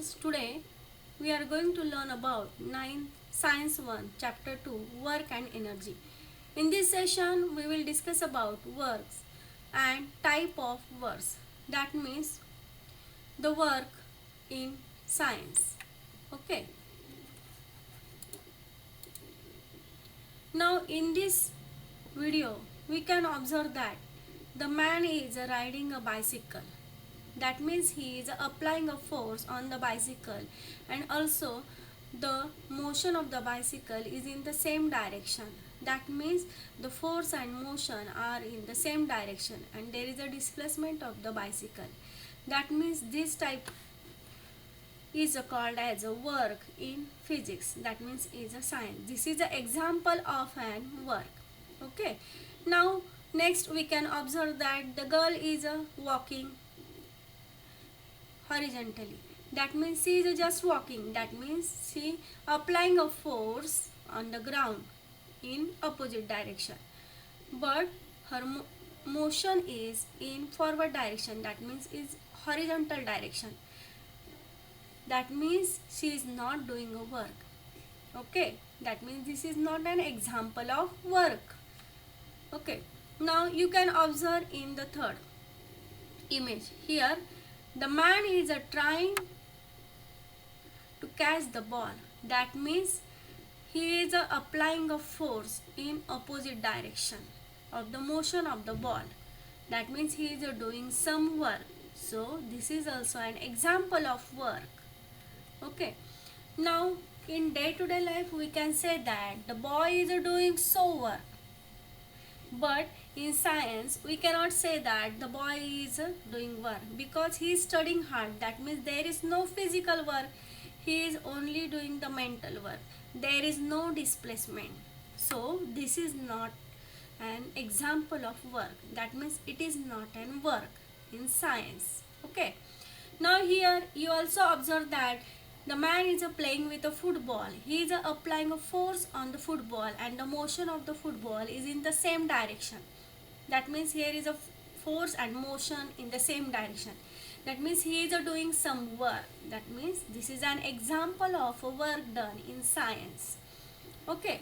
students, today we are going to learn about 9 Science 1 Chapter 2 Work and Energy. In this session we will discuss about works and type of works. That means the work in science. Okay. Now in this video we can observe that the man is riding a bicycle. That means he is applying a force on the bicycle, and also the motion of the bicycle is in the same direction. That means the force and motion are in the same direction, and there is a displacement of the bicycle. That means this type is called as a work in physics. That means is a science. This is an example of an work. Okay. Now next we can observe that the girl is walking horizontally. That means she is just walking. That means she applying a force on the ground in opposite direction. But her motion is in forward direction. That means is horizontal direction. That means she is not doing a work. Okay. That means this is not an example of work. Okay. Now you can observe in the third image. Here the man is trying to catch the ball. That means he is applying a force in opposite direction of the motion of the ball. That means he is doing some work. So this is also an example of work. Okay. Now in day-to-day life we can say that the boy is doing so work. But in science we cannot say that the boy is doing work because he is studying hard. That means there is no physical work. He is only doing the mental work. There is no displacement. So this is not an example of work. That means it is not an work in science. Okay. Now here you also observe that the man is playing with a football. He is applying a force on the football, and the motion of the football is in the same direction. That means here is a force and motion in the same direction. That means he is doing some work. That means this is an example of a work done in science. Okay.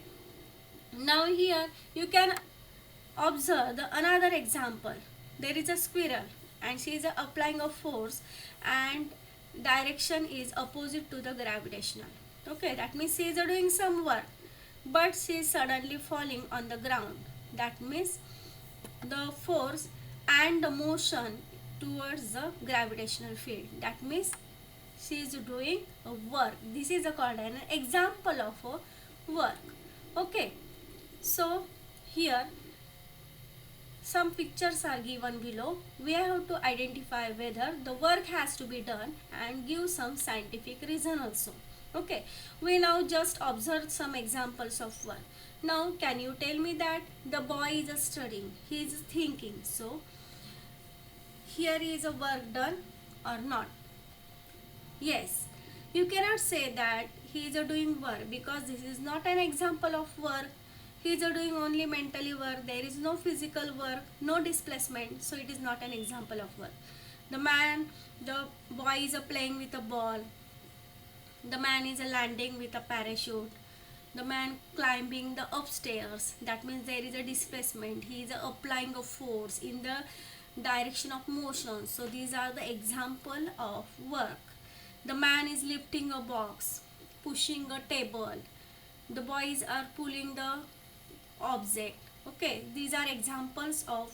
Now here you can observe another example. There is a squirrel and she is applying a force, and direction is opposite to the gravitational. Okay, that means she is doing some work, but she is suddenly falling on the ground. That means the force and the motion towards the gravitational field. That means she is doing a work. This is called an example of a work. Okay, so here some pictures are given below. We have to identify whether the work has to be done and give some scientific reason also. Okay, we now just observe some examples of work. Now can you tell me that the boy is studying, he is thinking. So here is a work done or not? Yes, you cannot say that he is doing work because this is not an example of work. He is doing only mentally work. There is no physical work, no displacement. So it is not an example of work. The boy is playing with a ball. The man is landing with a parachute. The man climbing the upstairs. That means there is a displacement. He is applying a force in the direction of motion. So these are the example of work. The man is lifting a box, pushing a table. The boys are pulling the object. Okay, these are examples of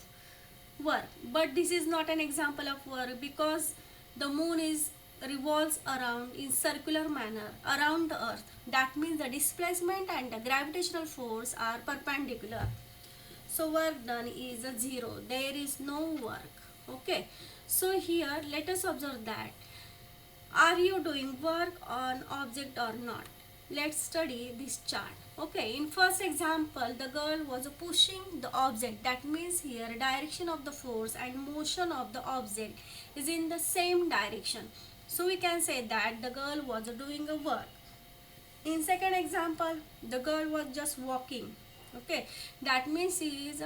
work, but this is not an example of work because the moon is revolves around in circular manner around the earth. That means the displacement and the gravitational force are perpendicular, so work done is a zero. There is no work. Okay, so here let us observe that are you doing work on object or not? Let's study this chart. Okay, in first example the girl was pushing the object. That means here direction of the force and motion of the object is in the same direction. So we can say that the girl was doing a work. In second example the girl was just walking. Okay, that means she is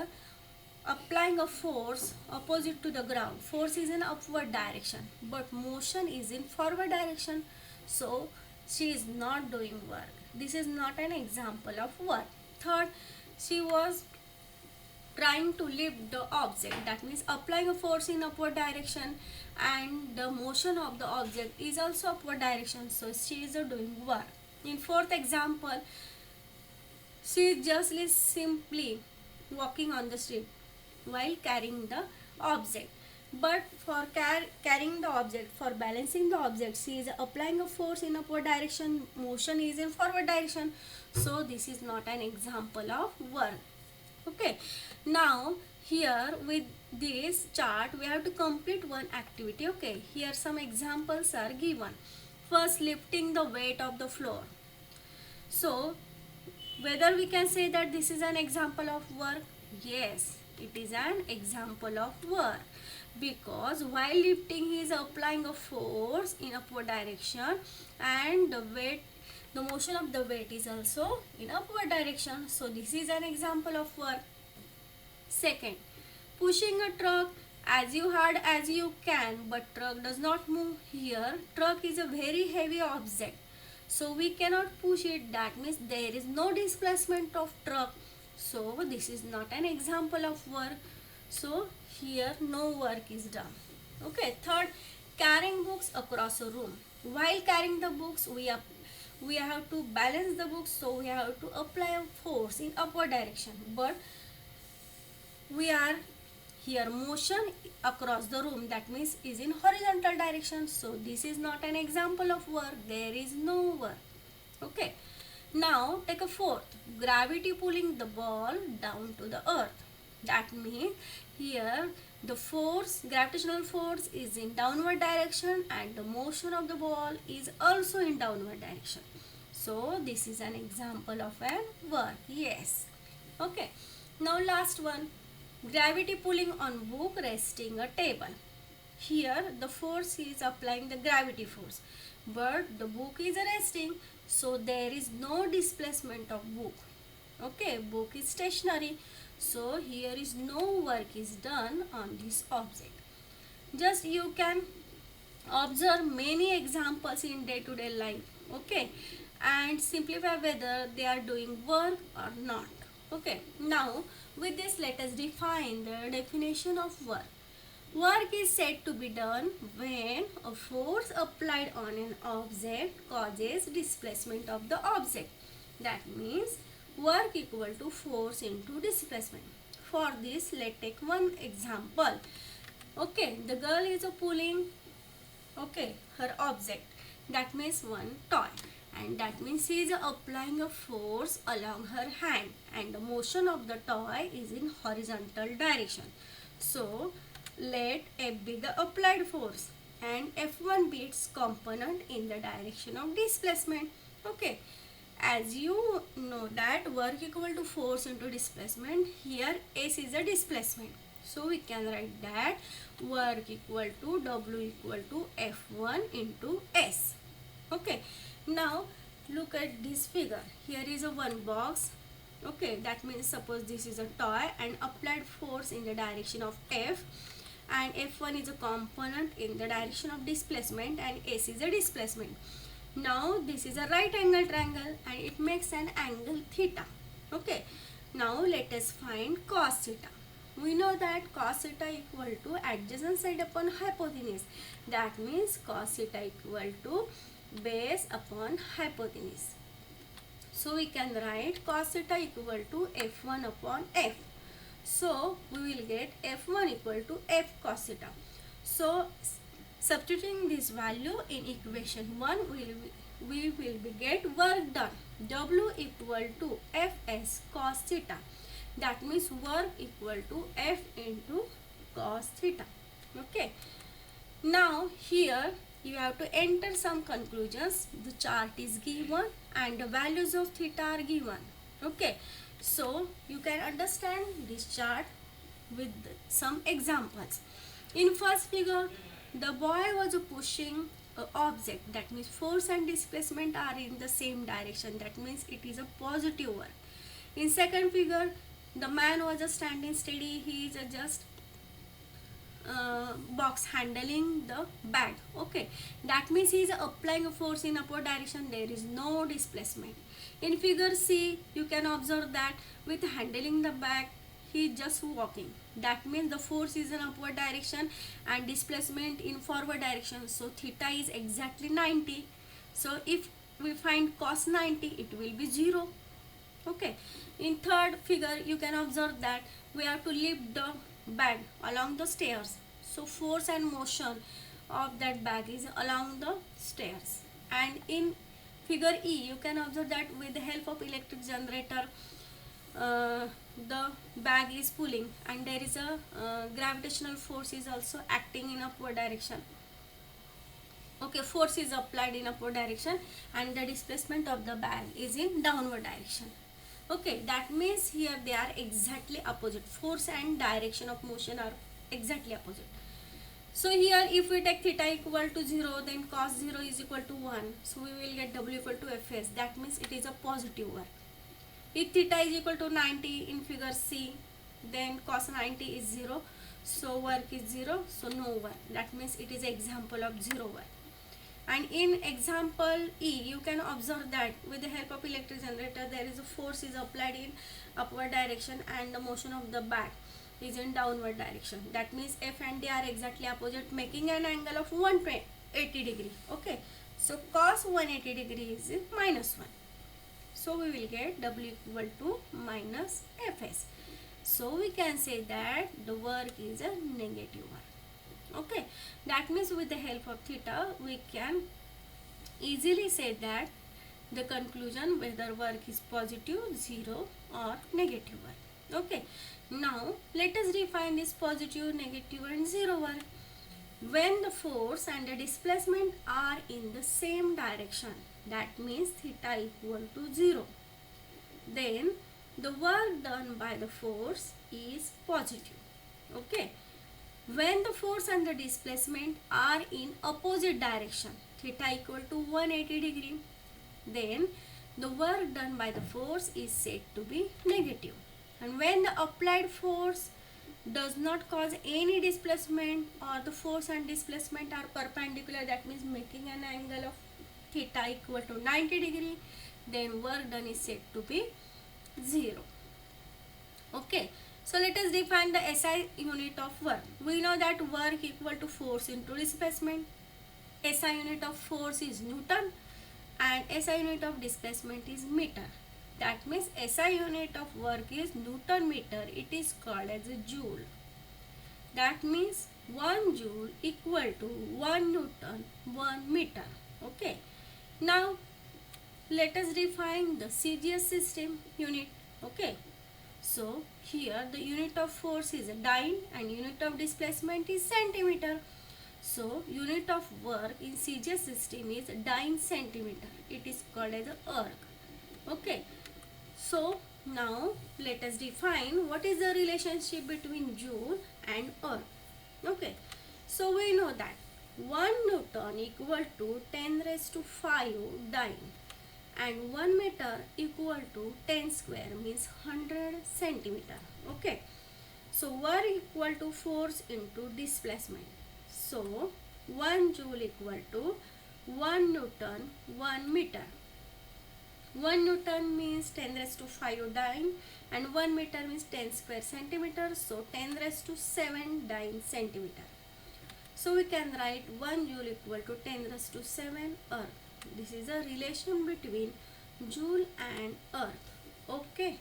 applying a force opposite to the ground. Force is in upward direction but motion is in forward direction. so she is not doing work. This is not an example of work. Third, she was trying to lift the object, that means applying a force in upward direction, and the motion of the object is also upward direction, so she is doing work. In fourth example, she is just simply walking on the street while carrying the object, but for carrying the object, for balancing the object, she is applying a force in upward direction, motion is in forward direction, so this is not an example of work. Okay, now here with this chart we have to complete one activity. Okay, here some examples are given. First, lifting the weight of the floor. So whether we can say that this is an example of work? Yes, it is an example of work, because while lifting he is applying a force in upward direction, and the motion of the weight is also in upward direction, so this is an example of work. Second, pushing a truck as you hard as you can, but truck does not move. Here truck is a very heavy object, so we cannot push it, that means there is no displacement of truck, so this is not an example of work, so here no work is done. Okay, third, carrying books across a room. While carrying the books, we have to balance the books, so we have to apply a force in upward direction, but we are here motion across the room, that means is in horizontal direction, so this is not an example of work, there is no work. Okay, now take a fourth, gravity pulling the ball down to the earth. That means here the force, gravitational force is in downward direction, and the motion of the ball is also in downward direction, so this is an example of an work. Yes. Okay, now last one, gravity pulling on book resting a table. Here the force is applying the gravity force, but the book is resting, so there is no displacement of book. Okay, book is stationary, so here is no work is done on this object. Just you can observe many examples in day-to-day life. Okay, and simplify whether they are doing work or not. Okay, now with this let us define the definition of work. Work is said to be done when a force applied on an object causes displacement of the object. That means work equal to force into displacement. For this, let's take one example. Okay, the girl is pulling her object, that means one toy, and that means she is applying a force along her hand, and the motion of the toy is in horizontal direction. So let F be the applied force and F1 be its component in the direction of displacement. Okay, as you know that work equal to force into displacement, here S is a displacement, so we can write that work equal to W equal to F1 into S. Okay, now look at this figure. Here is a one box. Okay, that means suppose this is a toy and applied force in the direction of F, and F1 is a component in the direction of displacement, and S is a displacement. Now this is a right angle triangle and it makes an angle theta. Okay, now let us find cos theta. We know that cos theta equal to adjacent side upon hypotenuse. That means cos theta equal to base upon hypotenuse. So we can write cos theta equal to F1 upon F. So we will get F1 equal to F cos theta. So substituting this value in equation 1, we will get work done. W equal to Fs cos theta. That means work equal to F into cos theta. Okay. Now here you have to enter some conclusions. The chart is given and the values of theta are given. Okay. So you can understand this chart with some examples. In first figure, the boy was pushing an object, that means force and displacement are in the same direction, that means it is a positive work. In second figure, the man was standing steady, he is just box handling the bag. Okay, that means he is applying a force in upward direction. There is no displacement. In figure C, you can observe that with handling the bag, he is just walking. That means the force is in upward direction and displacement in forward direction. So theta is exactly 90. So if we find cos 90, it will be 0. Okay, in third figure you can observe that we have to lift the bag along the stairs. So force and motion of that bag is along the stairs. And in figure E, you can observe that with the help of electric generator, the bag is pulling, and there is a gravitational force is also acting in upward direction. Okay, force is applied in upward direction and the displacement of the bag is in downward direction. Okay, that means here they are exactly opposite. Force and direction of motion are exactly opposite. So here if we take theta equal to 0, then cos 0 is equal to 1. So we will get W equal to Fs. That means it is a positive work. If theta is equal to 90 in figure C, then cos 90 is 0. So work is 0. So no work. That means it is an example of 0 work. And in example E, you can observe that with the help of electric generator, there is a force is applied in upward direction and the motion of the bag is in downward direction. That means F and D are exactly opposite, making an angle of 180 degree. Okay, so cos 180 degree is minus 1. So we will get W equal to minus Fs. So we can say that the work is a negative work. Okay, that means with the help of theta we can easily say that the conclusion whether work is positive, 0 or negative work. Okay, now let us define this positive, negative and 0 work. When the force and the displacement are in the same direction, that means theta equal to 0, then the work done by the force is positive. Okay, when the force and the displacement are in opposite direction, theta equal to 180 degree, then the work done by the force is said to be negative. And when the applied force does not cause any displacement, or the force and displacement are perpendicular, that means making an angle of theta equal to 90 degree, then work done is said to be 0. Okay, so let us define the SI unit of work. We know that work equal to force into displacement. SI unit of force is Newton and SI unit of displacement is meter. That means SI unit of work is Newton meter. It is called as a joule. That means 1 joule equal to 1 Newton 1 meter. Okay. Now let us define the CGS system unit. Okay. So here the unit of force is a dyne and unit of displacement is centimeter. So unit of work in CGS system is dyne centimeter. It is called as a erg. Okay. So now let us define what is the relationship between joule and erg. Okay. So we know that 1 Newton equal to 10 raised to 5 dyne and 1 meter equal to 10 square means 100 centimeter. Okay. So work equal to force into displacement. So 1 joule equal to 1 Newton 1 meter. 1 Newton means 10 raised to 5 dyne and 1 meter means 10 square centimeter. So 10 raised to 7 dyne centimeter. So we can write 1 joule equal to 10 raised to 7 erg. This is a relation between joule and earth. Okay.